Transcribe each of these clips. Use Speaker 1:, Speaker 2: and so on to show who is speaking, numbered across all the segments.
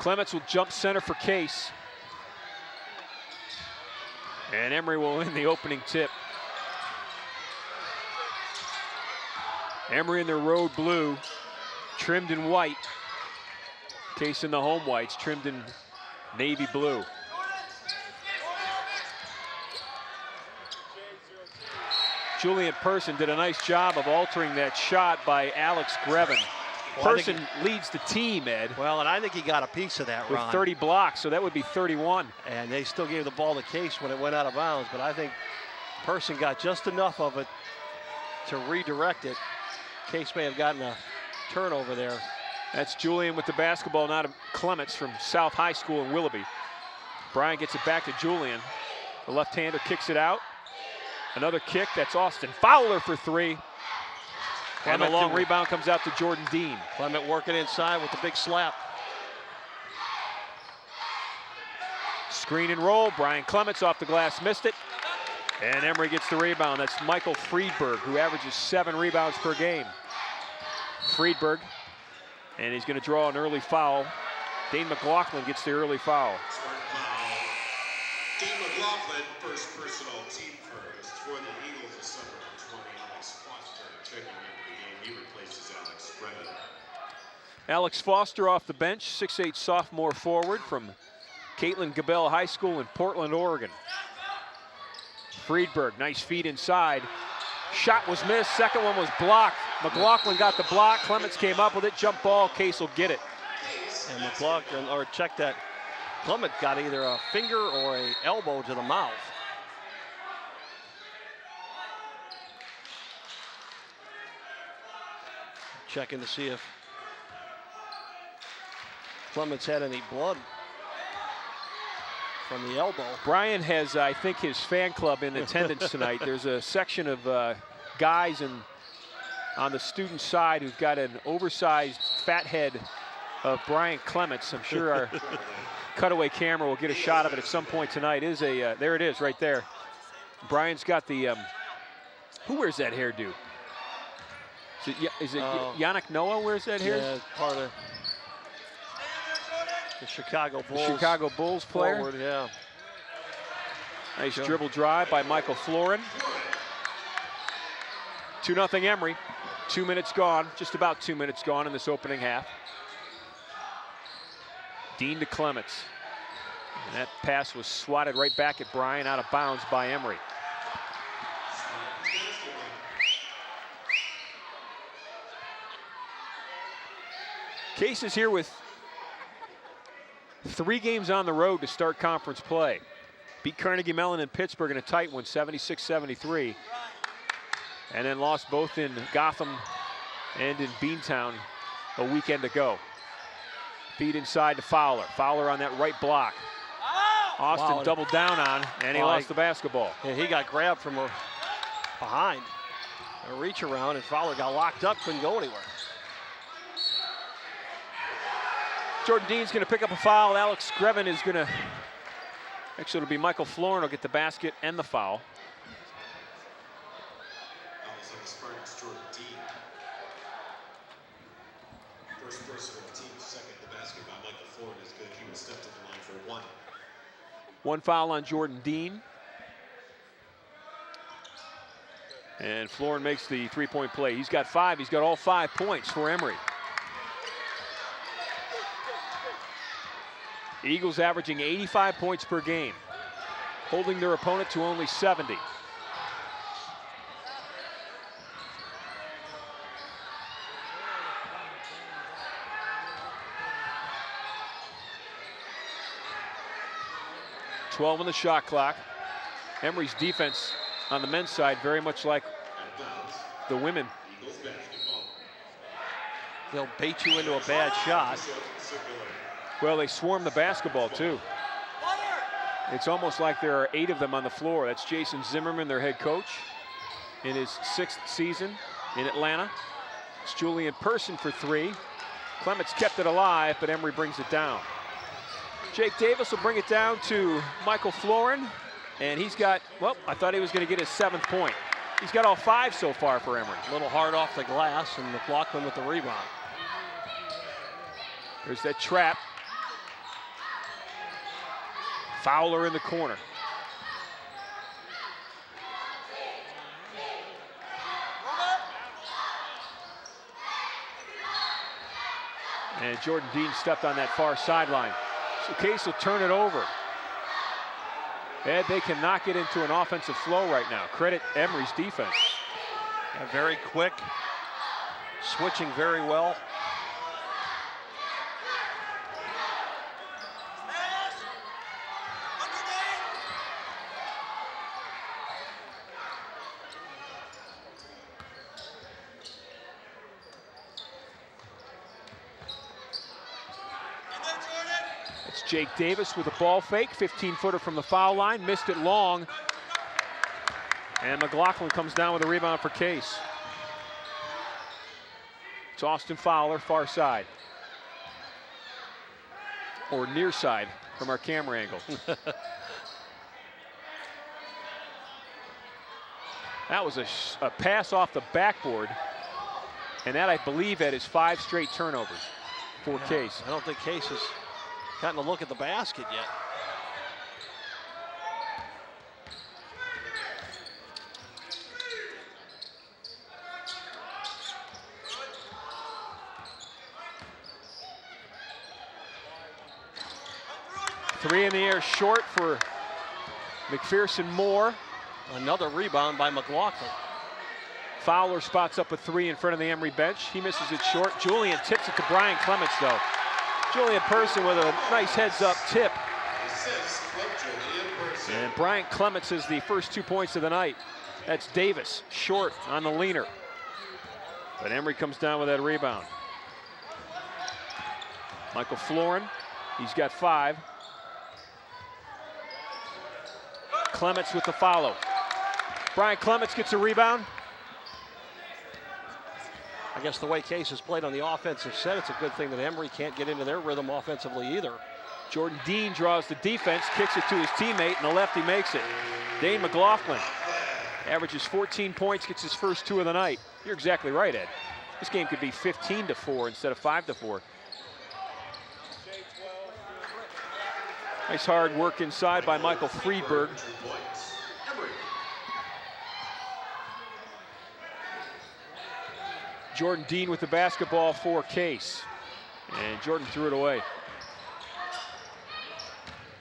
Speaker 1: Clements will jump center for Case. And Emory will win the opening tip. Emory in their road blue, trimmed in white. Case in the home whites, trimmed in navy blue. Julian Person did a nice job of altering that shot by Alex Grevin.
Speaker 2: Well,
Speaker 1: Person leads the team, Ed.
Speaker 2: Well, and I think he got a piece of that,
Speaker 1: with
Speaker 2: Ron.
Speaker 1: 30 blocks, so that would be 31.
Speaker 2: And they still gave the ball to Case when it went out of bounds, but I think Person got just enough of it to redirect it. Case may have gotten a turnover there.
Speaker 1: That's Julian with the basketball, not Clements from South High School in Willoughby. Bryant gets it back to Julian. The left-hander kicks it out. Another kick, that's Austin Fowler for three. And the long rebound comes out to Jordan Dean.
Speaker 2: Clement working inside with the big slap.
Speaker 1: Screen and roll, Brian Clements off the glass, missed it. And Emory gets the rebound. That's Michael Friedberg, who averages 7 rebounds per game. Friedberg, and he's going to draw an early foul. Dane McLaughlin gets the early foul.
Speaker 3: Dane McLaughlin, first personal, team first for the Eagles. A summer 20, Alex Foster checking into the game. He replaces Alex Grevin.
Speaker 1: Alex Foster off the bench, 6'8" sophomore forward from Caitlin Gabel High School in Portland, Oregon. Friedberg, nice feed inside. Shot was missed, second one was blocked. McLaughlin got the block, Clements came up with it, jump ball, Case will get it.
Speaker 2: And McLaughlin, or check that, Clement got either a finger or a elbow to the mouth. Checking to see if Clements had any blood from the elbow.
Speaker 1: Brian has, I think, his fan club in attendance tonight. There's a section of guys on the student side who've got an oversized fat head of Brian Clements. I'm sure our cutaway camera will get a shot of it at some point tonight. There it is right there. Brian's got the, who wears that hairdo? Is it Yannick Noah wears that hair?
Speaker 2: Yeah, part of the Chicago Bulls.
Speaker 1: The Chicago Bulls player.
Speaker 2: Forward, yeah.
Speaker 1: Nice dribble drive by Michael Florin. 2-0 Emory. 2 minutes gone, just about 2 minutes gone in this opening half. Dean to Clements. And that pass was swatted right back at Brian, out of bounds by Emory. Case is here with 3 games on the road to start conference play. Beat Carnegie Mellon in Pittsburgh in a tight one, 76-73. And then lost both in Gotham and in Beantown a weekend ago. Feed inside to Fowler. Fowler on that right block. Austin doubled down on, and he lost the basketball.
Speaker 2: Yeah, he got grabbed from behind. A reach around, and Fowler got locked up, couldn't go anywhere.
Speaker 1: Jordan Dean's going to pick up a foul. Alex Grevin is going to, actually it'll be Michael Florin will get the basket and the foul.
Speaker 3: Jordan Dean. First person on the team, second the basket by Michael Florin is good. He will step to the line for 1.
Speaker 1: 1 foul on Jordan Dean. And Florin makes the 3-point play. He's got 5. He's got all 5 points for Emory. Eagles averaging 85 points per game, holding their opponent to only 70. .12 on the shot clock. Emory's defense on the men's side very much like the women.
Speaker 2: They'll bait you into a bad shot.
Speaker 1: Well, they swarm the basketball too. It's almost like there are 8 of them on the floor. That's Jason Zimmerman, their head coach, in his 6th season in Atlanta. It's Julian Person for 3. Clements kept it alive, but Emory brings it down. Jake Davis will bring it down to Michael Florin, and he's got, well, I thought he was going to get his 7th point. He's got all 5 so far for Emory.
Speaker 2: A little hard off the glass, and McLaughlin with the rebound.
Speaker 1: There's that trap. Fowler in the corner. And Jordan Dean stepped on that far sideline. So Case will turn it over. Ed, they cannot get into an offensive flow right now. Credit Emory's defense.
Speaker 2: Yeah, very quick, switching very well.
Speaker 1: Jake Davis with a ball fake, 15-footer from the foul line, missed it long. And McLaughlin comes down with a rebound for Case. It's Austin Fowler, far side. Or near side from our camera angle. That was a pass off the backboard. And that, I believe, Ed, is 5 straight turnovers for Case.
Speaker 2: I don't think Case has gotten a look at the basket yet.
Speaker 1: Three in the air short for McPherson Moore.
Speaker 2: Another rebound by McLaughlin.
Speaker 1: Fowler spots up a 3 in front of the Emory bench. He misses it short. Julian tips it to Brian Clements, though. Julian Person with a nice heads-up tip. And Brian Clements is the first 2 points of the night. That's Davis, short on the leaner. But Emory comes down with that rebound. Michael Florin, he's got 5. Clements with the follow. Brian Clements gets a rebound.
Speaker 2: I guess the way Case has played on the offensive set, it's a good thing that Emory can't get into their rhythm offensively either.
Speaker 1: Jordan Dean draws the defense, kicks it to his teammate, and the lefty makes it. Dane McLaughlin averages 14 points, gets his first 2 of the night. You're exactly right, Ed. This game could be 15-4 instead of 5-4. Nice hard work inside by Michael Friedberg. Jordan Dean with the basketball for Case. And Jordan threw it away.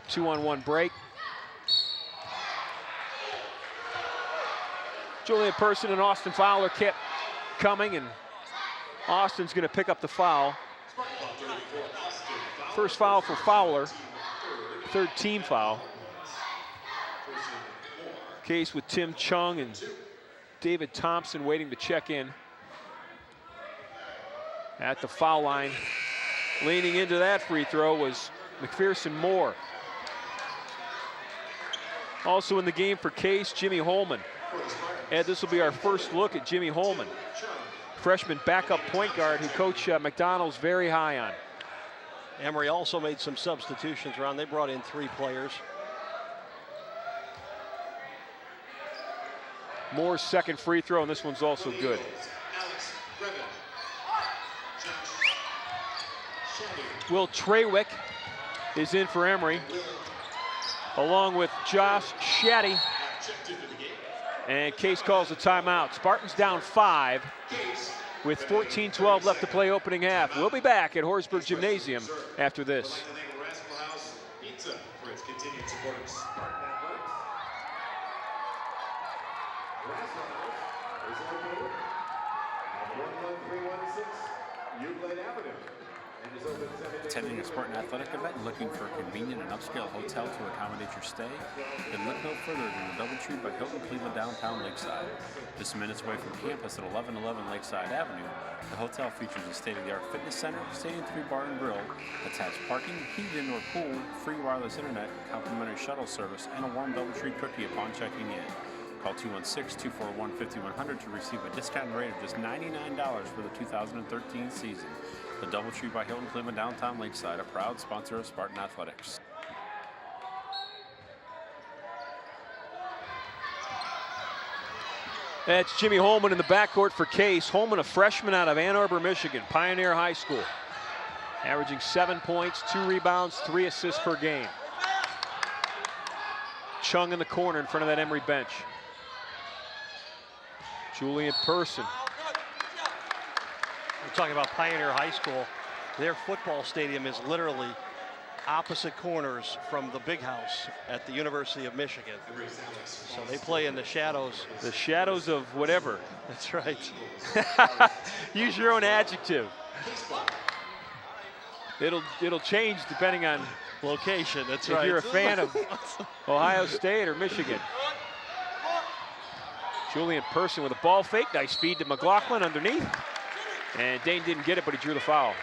Speaker 1: 2-on-1 break. Julian Person and Austin Fowler kept coming, and Austin's going to pick up the foul. First foul for Fowler. 3rd team foul. Case with Tim Chung and David Thompson waiting to check in. At the foul line, leaning into that free throw was McPherson Moore. Also in the game for Case, Jimmy Holman. And this will be our first look at Jimmy Holman, freshman backup point guard who Coach McDonald's very high on.
Speaker 2: Emory also made some substitutions around. They brought in 3 players.
Speaker 1: Moore's second free throw, and this one's also good. Will Trawick is in for Emory, along with Josh Shaddy. And Case calls a timeout. Spartans down 5 with 14-12 left to play opening half. We'll be back at Horsburgh Gymnasium after this.
Speaker 4: Attending a Spartan athletic event and looking for a convenient and upscale hotel to accommodate your stay? Then look no further than the Dougherty by Hilton Cleveland downtown Lakeside. Just minutes away from campus at 1111 Lakeside Avenue, the hotel features a state-of-the-art fitness center, Stadium 3 bar and grill, attached parking, heated indoor pool, free wireless internet, complimentary shuttle service, and a warm Dougherty cookie upon checking in. Call 216-241-5100 to receive a discounted rate of just $99 for the 2013 season. The Dougherty by Hilton Cleveland downtown Lakeside, a proud sponsor of Spartan Athletics.
Speaker 1: That's Jimmy Holman in the backcourt for Case. Holman, a freshman out of Ann Arbor, Michigan, Pioneer High School. Averaging 7 points, 2 rebounds, 3 assists per game. Chung in the corner in front of that Emory bench. Julian Person.
Speaker 2: We're talking about Pioneer High School. Their football stadium is literally opposite corners from the big house at the University of Michigan. So they play in the shadows.
Speaker 1: The shadows of whatever.
Speaker 2: That's right.
Speaker 1: Use your own adjective. It'll change depending on
Speaker 2: Location, that's
Speaker 1: if
Speaker 2: right.
Speaker 1: you're a fan of Ohio State or Michigan. Julian Person with a ball fake. Nice feed to McLaughlin underneath. And Dane didn't get it, but he drew the foul.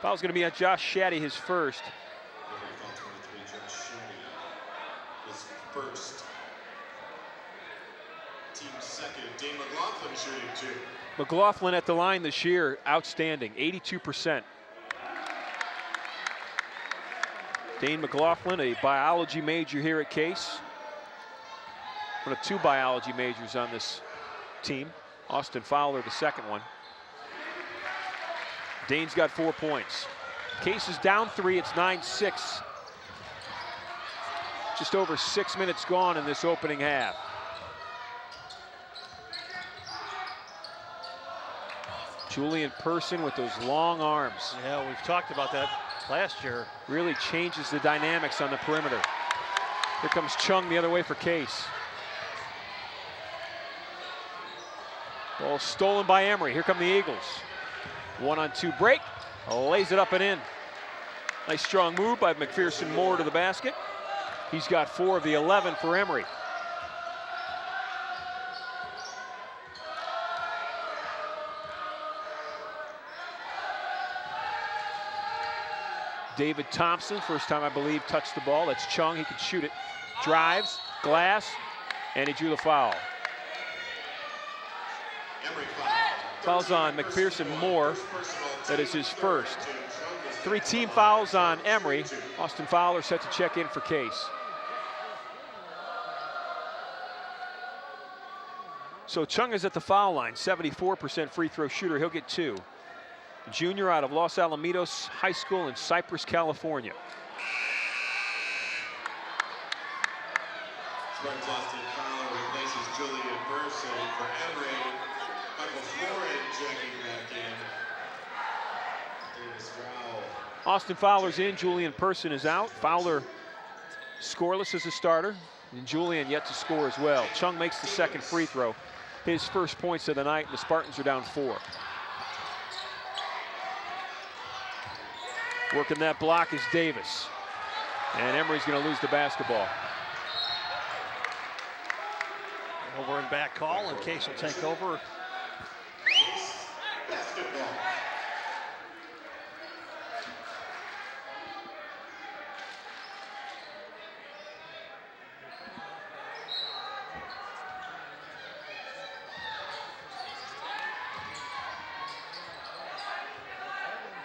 Speaker 1: Foul's going to be on Josh Shaddy, his first.
Speaker 3: His first. Team second. Dane McLaughlin shooting 2.
Speaker 1: McLaughlin at the line this year, outstanding, 82%. Dane McLaughlin, a biology major here at Case. One of 2 biology majors on this team. Austin Fowler, the second one. Dane's got 4 points. Case is down 3, it's 9-6. Just over 6 minutes gone in this opening half. Julian Person with those long arms.
Speaker 2: Yeah, we've talked about that last year.
Speaker 1: Really changes the dynamics on the perimeter. Here comes Chung the other way for Case. Ball stolen by Emory. Here come the Eagles. 1-on-2 break. Lays it up and in. Nice strong move by McPherson Moore to the basket. He's got 4 of the 11 for Emory. David Thompson, first time I believe, touched the ball. That's Chung, he can shoot it. Drives, glass, and he drew the foul. Fouls on McPherson Moore. That is his first. 3 team fouls on Emory. Austin Fowler set to check in for Case. So Chung is at the foul line, 74% free throw shooter. He'll get 2. Junior out of Los Alamitos High School in Cypress, California.
Speaker 3: Austin Fowler replaces Julian Person for Emory. Michael Florin checking back in. Davis Rowell.
Speaker 1: Austin Fowler's in, Julian Person is out. Fowler scoreless as a starter, and Julian yet to score as well. Chung makes the second free throw. His first points of the night, and the Spartans are down 4. Working that block is Davis. And Emory's going to lose the basketball.
Speaker 2: Over and back call, and Case will take over.
Speaker 3: Basketball.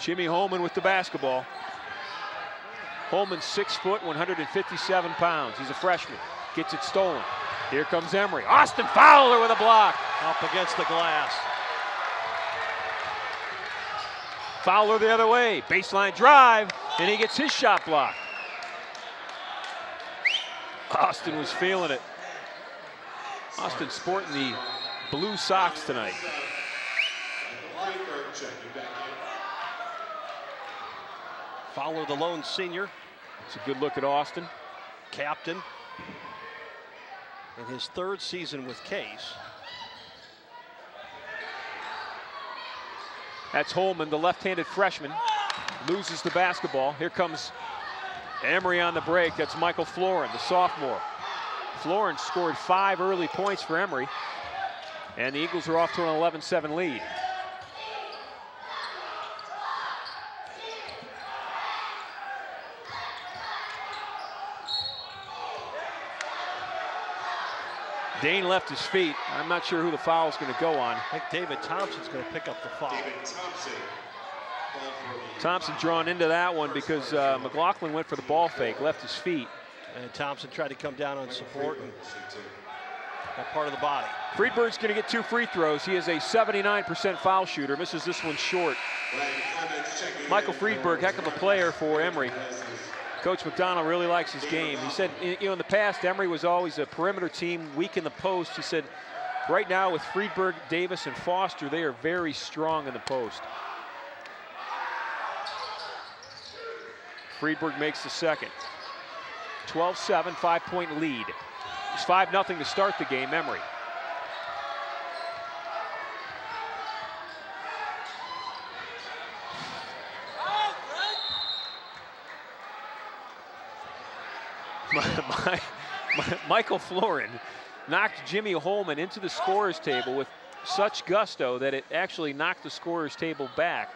Speaker 1: Jimmy Holman with the basketball. Holman 6 foot, 157 pounds. He's a freshman. Gets it stolen. Here comes Emory. Austin Fowler with a block.
Speaker 2: Up against the glass.
Speaker 1: Fowler the other way. Baseline drive, and he gets his shot blocked. Austin was feeling it. Austin sporting the blue socks tonight.
Speaker 2: Fowler, the lone senior.
Speaker 1: It's a good look at Austin.
Speaker 2: Captain in his 3rd season with Case.
Speaker 1: That's Holman, the left-handed freshman. Loses the basketball. Here comes Emory on the break. That's Michael Florin, the sophomore. Florin scored 5 early points for Emory. And the Eagles are off to an 11-7 lead. Dane left his feet. I'm not sure who the foul is going to go on.
Speaker 2: I think David Thompson's going to pick up the foul.
Speaker 3: David Thompson.
Speaker 1: Thompson drawn into that one because McLaughlin went for the ball fake, left his feet.
Speaker 2: And Thompson tried to come down on support and that part of the body.
Speaker 1: Friedberg's going to get 2 free throws. He is a 79% foul shooter, misses this one short. Michael Friedberg, heck of a player for Emory. Coach McDonald really likes his game. He said, in the past, Emory was always a perimeter team, weak in the post. He said, right now with Friedberg, Davis, and Foster, they are very strong in the post. Friedberg makes the second. 12-7, 5-point lead. It's 5-0 to start the game, Emory. Michael Florin knocked Jimmy Holman into the scorer's table with such gusto that it actually knocked the scorer's table back.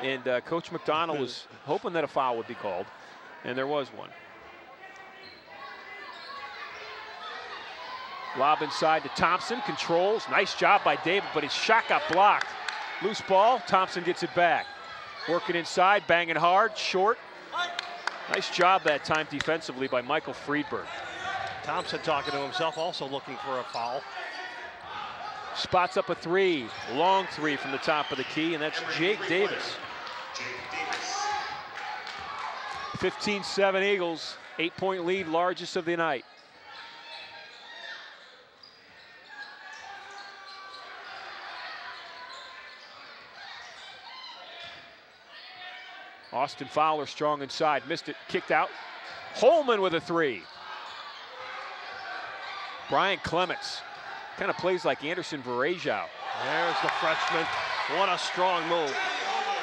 Speaker 1: And Coach McDonald was hoping that a foul would be called, and there was one. Lob inside to Thompson, controls. Nice job by David, but his shot got blocked. Loose ball, Thompson gets it back. Working inside, banging hard, short. Nice job that time defensively by Michael Friedberg.
Speaker 2: Thompson talking to himself, also looking for a foul.
Speaker 1: Spots up a three, long three from the top of the key, and that's Jake Davis. 15-7 Eagles, 8-point lead, largest of the night. Austin Fowler strong inside, missed it, kicked out. Holman with a three. Brian Clements kind of plays like Anderson Varejao.
Speaker 2: There's the freshman. What a strong move.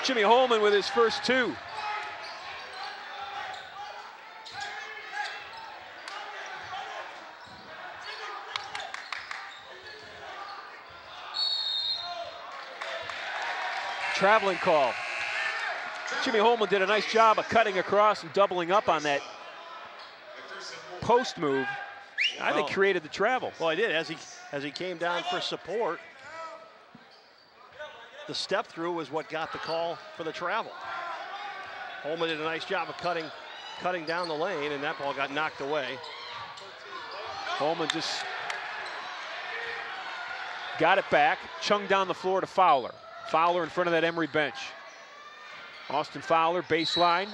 Speaker 1: Jimmy Holman with his first two. Traveling call. Jimmy Holman did a nice job of cutting across and doubling up on that post move. I think created the travel.
Speaker 2: Well, he did. As he came down for support, the step through was what got the call for the travel. Holman did a nice job of cutting down the lane, and that ball got knocked away.
Speaker 1: Holman just got it back, chunged down the floor to Fowler. Fowler in front of that Emory bench. Austin Fowler, baseline,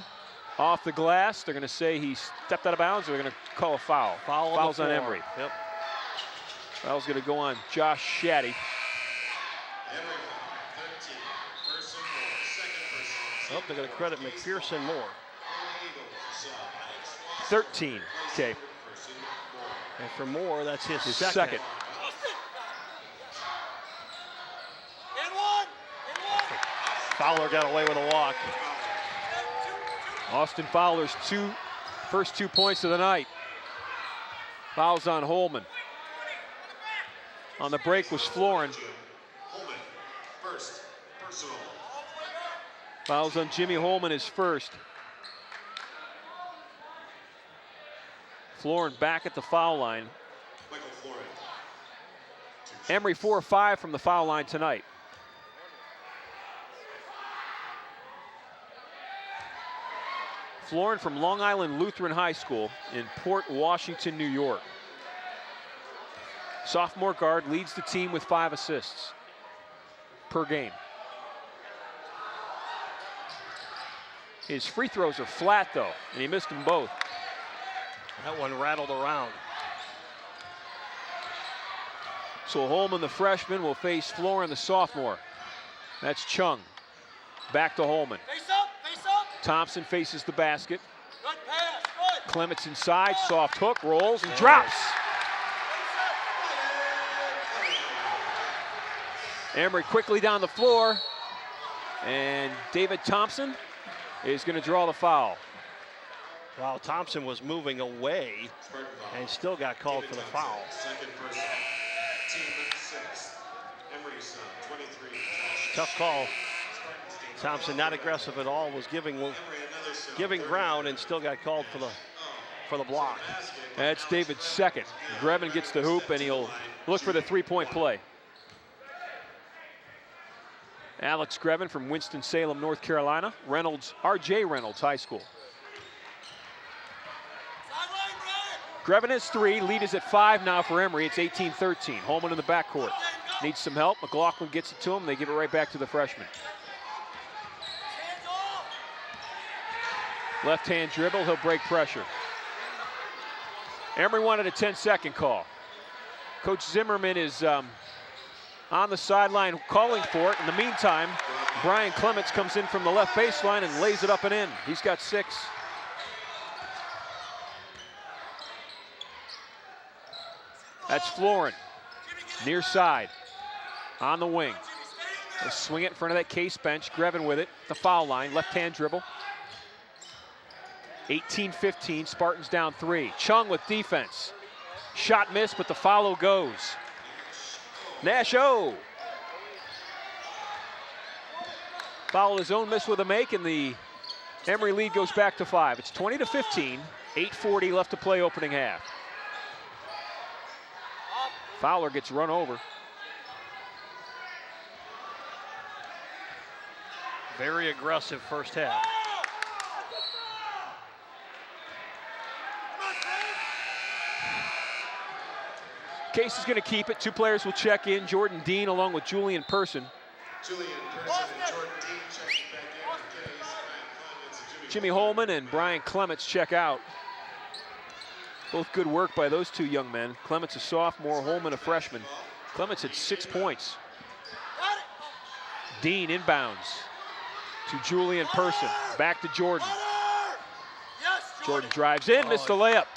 Speaker 1: off the glass. They're going to say he stepped out of bounds, or they're going to call a foul. Foul's on Emory.
Speaker 2: Yep.
Speaker 1: Foul's going to go on Josh Shaddy.
Speaker 2: Oh, they're going to credit McPherson more.
Speaker 1: 13, okay.
Speaker 2: And for Moore, that's his second.
Speaker 1: second.
Speaker 2: Fowler got away with a walk.
Speaker 1: Austin Fowler's first 2 points of the night. Fouls on Holman. On the break was Florin. Fouls on Jimmy Holman is first. Florin back at the foul line. Emory 4 or 5 from the foul line tonight. Florin from Long Island Lutheran High School in Port Washington, New York. Sophomore guard, leads the team with 5 assists per game. His free throws are flat though, and he missed them both.
Speaker 2: That one rattled around.
Speaker 1: So Holman, the freshman, will face Florin, the sophomore. That's Chung. Back to Holman.
Speaker 5: Face up, face up.
Speaker 1: Thompson faces the basket.
Speaker 5: Good pass, good.
Speaker 1: Clements inside, soft hook, rolls and drops. Emory quickly down the floor, and David Thompson is going to draw the foul.
Speaker 2: Wow, Thompson was moving away and still got called for the foul. Tough call. Thompson not aggressive at all, was giving ground and still got called for the block.
Speaker 1: That's David's second. Grevin gets the hoop and he'll look for the three-point play. Alex Grevin from Winston-Salem, North Carolina. R.J. Reynolds High School. Grevin has 3, lead is at 5 now for Emory. It's 18-13. Holman in the backcourt. Needs some help. McLaughlin gets it to him. They give it right back to the freshman. Left-hand dribble, he'll break pressure. Emory wanted a 10-second call. Coach Zimmerman is on the sideline calling for it. In the meantime, Brian Clements comes in from the left baseline and lays it up and in. He's got 6. That's Florin, near side, on the wing. They'll swing it in front of that Case bench. Grevin with it, the foul line, left-hand dribble. 18-15, Spartans down 3. Chung with defense. Shot missed, but the follow goes. Nash-O. Foul his own miss with a make, and the Emory lead goes back to 5. It's 20-15, 8:40 left to play opening half. Fowler gets run over.
Speaker 2: Very aggressive first half.
Speaker 1: Case is going to keep it. 2 players will check in. Jordan Dean along with Julian Person.
Speaker 3: Julian Person and Jordan Dean checking back in with Case. Brian Clements and
Speaker 1: Jimmy Holman and Brian Clements check out. Both good work by those 2 young men. Clements a sophomore, Holman a freshman. Clements had 6 points. Dean inbounds to Julian Person. Back to Jordan. Jordan drives in, missed the layup.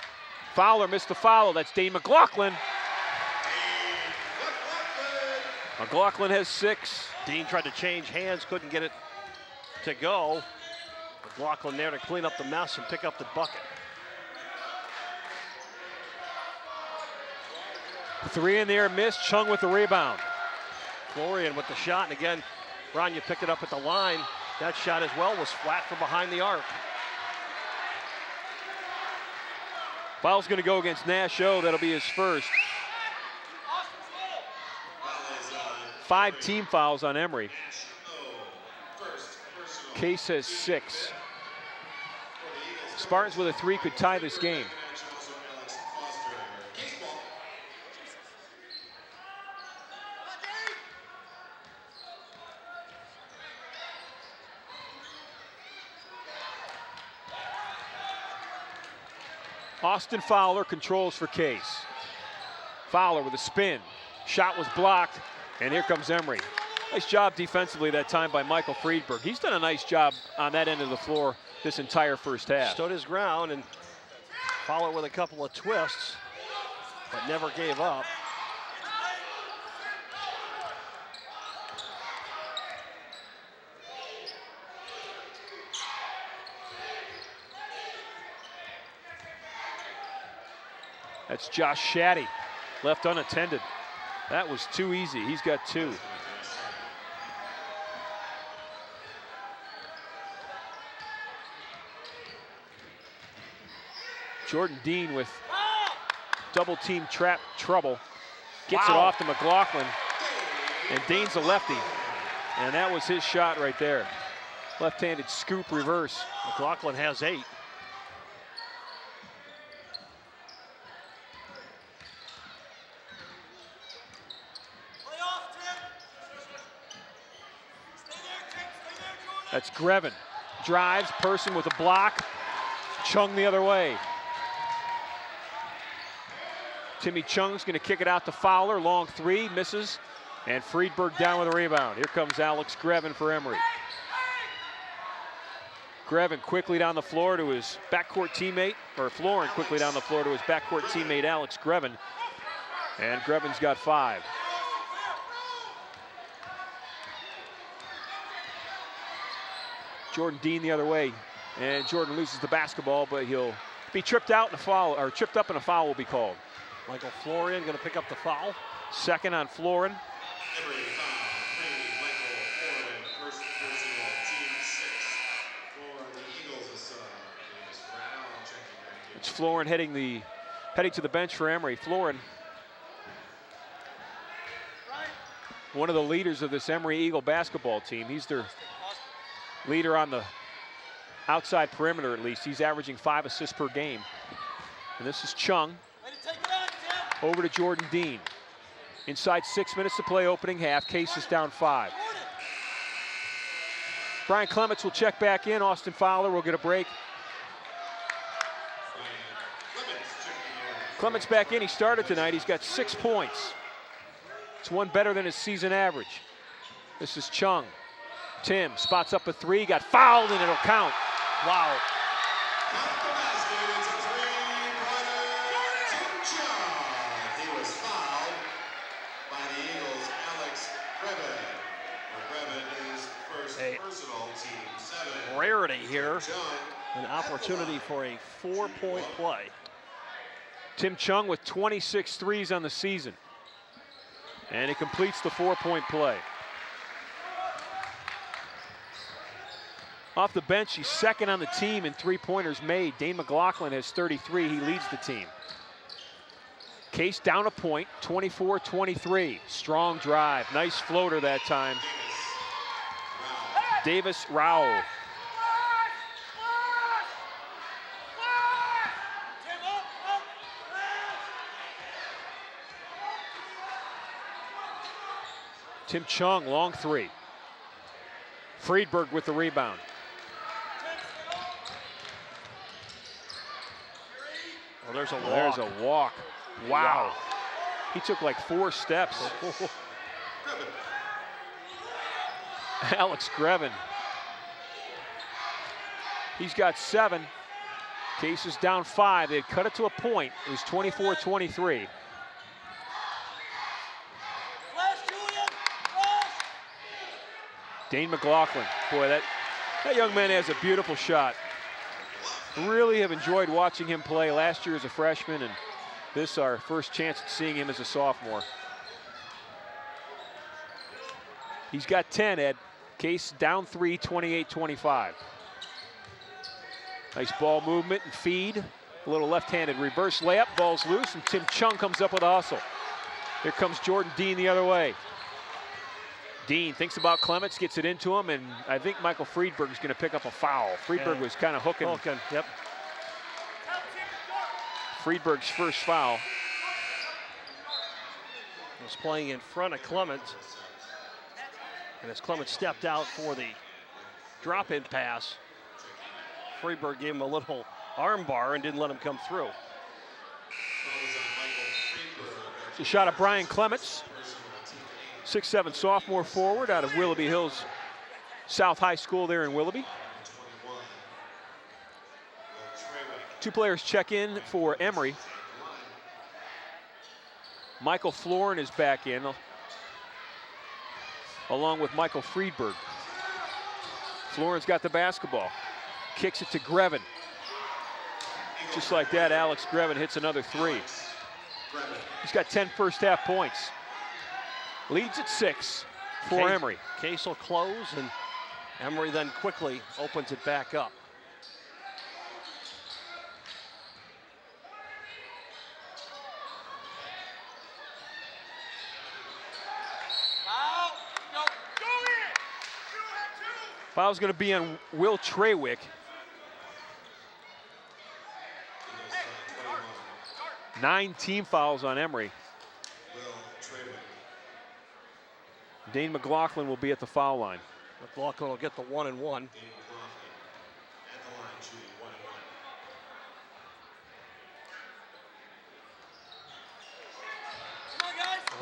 Speaker 1: Fowler missed the foul. That's Dane McLaughlin. McLaughlin has 6.
Speaker 2: Dean tried to change hands, couldn't get it to go. McLaughlin there to clean up the mess and pick up the bucket.
Speaker 1: 3 in the air, missed. Chung with the rebound.
Speaker 2: Florian with the shot, and again, Ron, you pick it up at the line. That shot as well was flat from behind the arc.
Speaker 1: Foul's going to go against Nash-O. That'll be his first. 5 team fouls on Emory. Case has 6. Spartans with a 3 could tie this game. Austin Fowler controls for Case. Fowler with a spin. Shot was blocked, and here comes Emory. Nice job defensively that time by Michael Friedberg. He's done a nice job on that end of the floor this entire first half.
Speaker 2: Stood his ground and Fowler with a couple of twists, but never gave up.
Speaker 1: That's Josh Shaddy, left unattended. That was too easy. He's got 2. Jordan Dean with double team trap trouble. Gets it off to McLaughlin. And Dean's a lefty. And that was his shot right there. Left-handed scoop reverse.
Speaker 2: McLaughlin has 8.
Speaker 1: That's Grevin. Drives, Person with a block. Chung the other way. Timmy Chung's going to kick it out to Fowler. Long 3, misses. And Friedberg down with a rebound. Here comes Alex Grevin for Emory. Grevin quickly down the floor to his backcourt teammate, or Florin quickly down the floor to his backcourt teammate Alex Grevin. And Grevin's got 5. Jordan Dean the other way, and Jordan loses the basketball, but he'll be tripped out and a foul, or tripped up and a foul will be called.
Speaker 2: Michael Florian going to pick up the foul.
Speaker 1: Second on Florin.
Speaker 3: Emory foul, Michael Florin, first personal, team 6 for the Eagles. James Brown checking back in.
Speaker 1: It's Florin heading to the bench for Emory. Florin, one of the leaders of this Emory Eagle basketball team. He's their leader on the outside perimeter, at least. He's averaging 5 assists per game. And this is Chung. Over to Jordan Dean. Inside 6 minutes to play opening half. Case is down 5. Brian Clements will check back in. Austin Fowler will get a break. Clements back in. He started tonight. He's got 6 points. It's one better than his season average. This is Chung. Tim spots up a 3, got fouled, and it'll count.
Speaker 2: Wow.
Speaker 3: He was fouled by the Eagles' Alex Grevin. Grevin is first personal, team 7.
Speaker 2: Rarity here. An opportunity for a 4-point play.
Speaker 1: Tim Chung with 26 threes on the season. And he completes the 4-point play. Off the bench, he's second on the team in 3-pointers made. Dane McLaughlin has 33. He leads the team. Case down a point, 24-23. Strong drive. Nice floater that time. Davis Rao. Tim Chung, long 3. Friedberg with the rebound.
Speaker 2: Oh, there's a walk.
Speaker 1: There's a walk. Wow. He took like 4 steps. Alex Grevin. He's got 7. Case is down 5. They cut it to a point. It was 24-23. Dane McLaughlin. Boy, that young man has a beautiful shot. Really have enjoyed watching him play last year as a freshman, and this our first chance at seeing him as a sophomore. He's got 10, Ed. Case down 3, 28-25. Nice ball movement and feed. A little left-handed reverse layup. Ball's loose, and Tim Chung comes up with a hustle. Here comes Jordan Dean the other way. Dean thinks about Clements, gets it into him, and I think Michael Friedberg is going to pick up a foul. Friedberg was kind of hooking.
Speaker 2: Yep.
Speaker 1: Friedberg's first foul.
Speaker 2: Was playing in front of Clements. And as Clements stepped out for the drop-in pass, Friedberg gave him a little arm bar and didn't let him come through.
Speaker 1: It's a shot of Brian Clements. 6'7" sophomore forward out of Willoughby Hills South High School there in Willoughby. 2 players check in for Emory. Michael Florin is back in, along with Michael Friedberg. Florin's got the basketball. Kicks it to Grevin. Just like that, Alex Grevin hits another 3. He's got 10 first-half points. Leads at 6 for Emory.
Speaker 2: Case will close, and Emory then quickly opens it back up.
Speaker 1: Foul's going to be on Will Trawick. Nine team fouls on Emory. Dane McLaughlin will be at the foul line.
Speaker 2: McLaughlin will get the 1 and 1.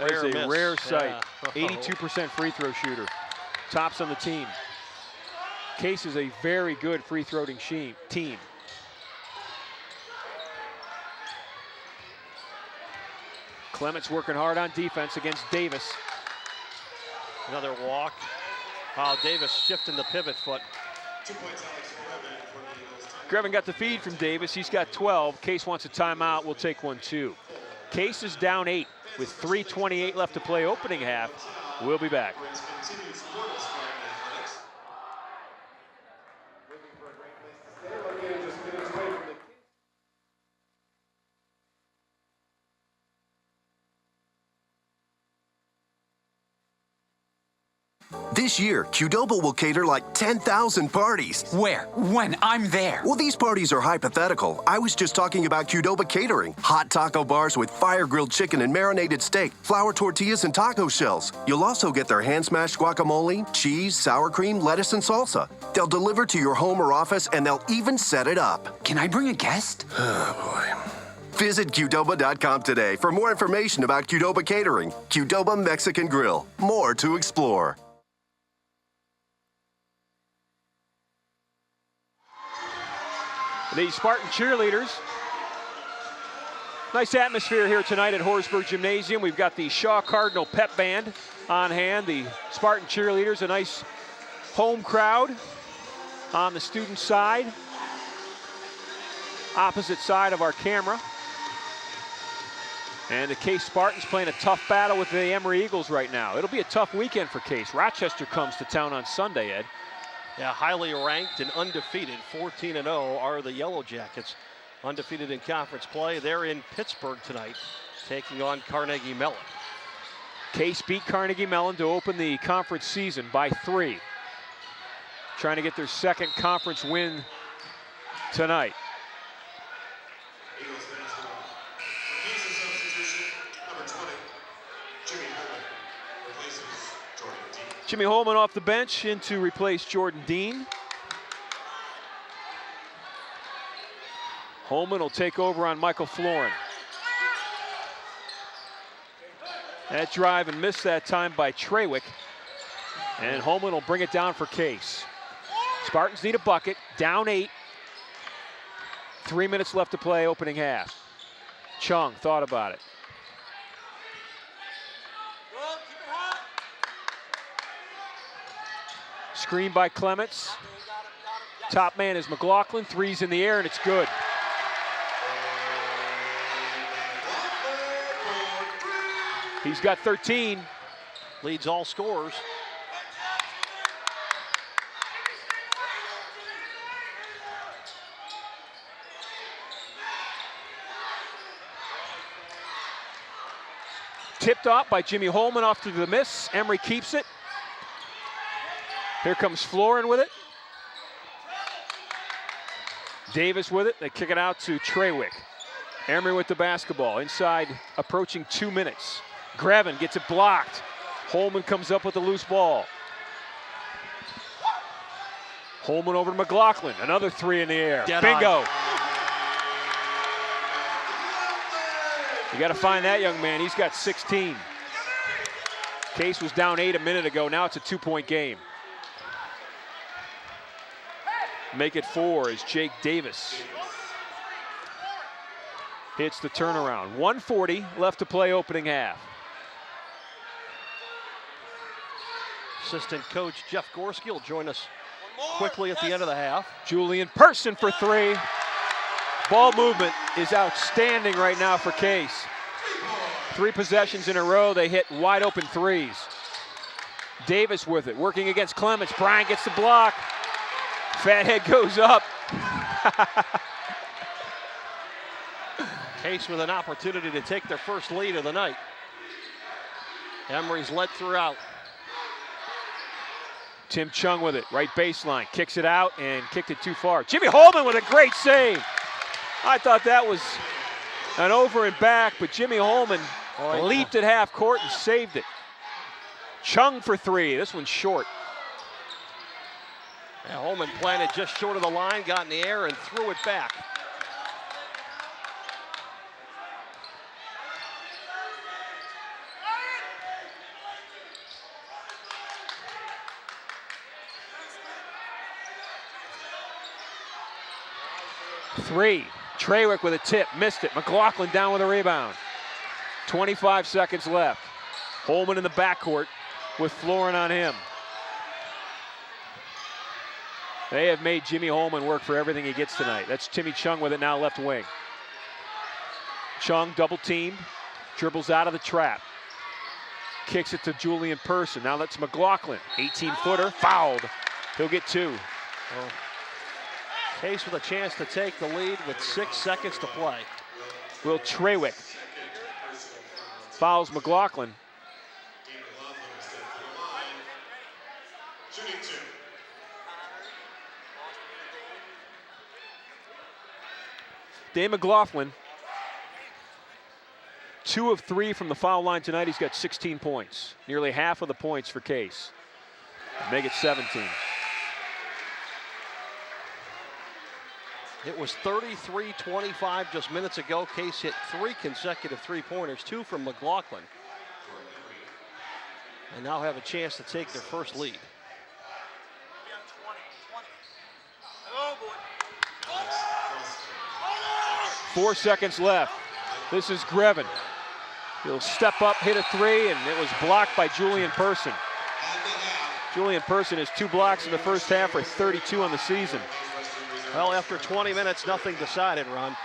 Speaker 1: That is a
Speaker 2: miss.
Speaker 1: rare sight.
Speaker 2: Yeah.
Speaker 1: 82% free throw shooter. Tops on the team. Case is a very good free throwing team. Clements working hard on defense against Davis.
Speaker 2: Another walk. Wow, Davis shifting the pivot foot.
Speaker 3: 2 points, Alex Grevin for the Eagles.
Speaker 1: Grevin got the feed from Davis. He's got 12. Case wants a timeout. We'll take one too. Case is down 8 with 3:28 left to play opening half. We'll be back.
Speaker 3: Continued support of Spartan athletics.
Speaker 6: This year, Qdoba will cater like 10,000 parties.
Speaker 7: Where? When? I'm there.
Speaker 6: Well, these parties are hypothetical. I was just talking about Qdoba catering. Hot taco bars with fire-grilled chicken and marinated steak, flour tortillas and taco shells. You'll also get their hand-smashed guacamole, cheese, sour cream, lettuce, and salsa. They'll deliver to your home or office, and they'll even set it up.
Speaker 7: Can I bring a guest?
Speaker 6: Oh, boy. Visit Qdoba.com today for more information about Qdoba Catering. Qdoba Mexican Grill. More to explore.
Speaker 1: The Spartan cheerleaders. Nice atmosphere here tonight at Horsburgh Gymnasium. We've got the Shaw Cardinal Pep Band on hand. The Spartan cheerleaders, a nice home crowd on the student side. Opposite side of our camera. And the Case Spartans playing a tough battle with the Emory Eagles right now. It'll be a tough weekend for Case. Rochester comes to town on Sunday, Ed.
Speaker 2: Yeah, highly ranked and undefeated. 14-0 are the Yellow Jackets. Undefeated in conference play. They're in Pittsburgh tonight, taking on Carnegie Mellon.
Speaker 1: Case beat Carnegie Mellon to open the conference season by 3. Trying to get their second conference win tonight.
Speaker 3: Eagles basketball. Case's substitution, number 20, Jimmy Holman, replaces Jordan Dean.
Speaker 1: Jimmy Holman off the bench in to replace Jordan Dean. Holman will take over on Michael Florin. That drive and miss that time by Trawick. And Holman will bring it down for Case. Spartans need a bucket, down 8. 3 minutes left to play, opening half. Chung thought about it. Screen by Clements. Top man is McLaughlin. Three's in the air and it's good. He's got 13.
Speaker 2: Leads all scorers.
Speaker 1: Tipped off by Jimmy Holman off to the miss. Emory keeps it. Here comes Florin with it. Davis with it. They kick it out to Trawick. Emory with the basketball. Inside, approaching 2 minutes. Grevin gets it blocked. Holman comes up with the loose ball. Holman over to McLaughlin. Another 3 in the air.
Speaker 2: Dead
Speaker 1: Bingo.
Speaker 2: on.
Speaker 1: You got to find that young man. He's got 16. Case was down 8 a minute ago. Now it's a 2-point game. Make it 4 as Jake Davis hits the turnaround. 1:40 left to play, opening half.
Speaker 2: Assistant coach Jeff Gorski will join us quickly at the end of the half.
Speaker 1: Julian Person for 3. Ball movement is outstanding right now for Case. 3 possessions in a row, they hit wide open threes. Davis with it, working against Clements. Bryant gets the block. Fathead goes up.
Speaker 2: Case with an opportunity to take their first lead of the night. Emory's led throughout.
Speaker 1: Tim Chung with it, right baseline, kicks it out and kicked it too far. Jimmy Holman with a great save. I thought that was an over and back, but Jimmy Holman leaped at half court and saved it. Chung for 3, this one's short.
Speaker 2: Yeah, Holman planted just short of the line, got in the air and threw it back.
Speaker 1: Three. Trawick with a tip, missed it. McLaughlin down with a rebound. 25 seconds left. Holman in the backcourt with Florin on him. They have made Jimmy Holman work for everything he gets tonight. That's Timmy Chung with it now, left wing. Chung double teamed, dribbles out of the trap. Kicks it to Julian Person. Now that's McLaughlin, 18-footer, fouled. He'll get 2.
Speaker 2: Case with a chance to take the lead with 6 seconds to play.
Speaker 1: Will Trawick fouls McLaughlin.
Speaker 3: Shooting 2.
Speaker 1: Dave McLaughlin, 2 of 3 from the foul line tonight. He's got 16 points, nearly half of the points for Case. Make it 17.
Speaker 2: It was 33-25 just minutes ago. Case hit 3 consecutive three-pointers, 2 from McLaughlin. And now have a chance to take their first lead.
Speaker 1: 4 seconds left. This is Grevin. He'll step up, hit a 3, and it was blocked by Julian Person. Julian Person has 2 blocks in the first half for 32 on the season.
Speaker 2: Well, after 20 minutes, nothing decided, Ron.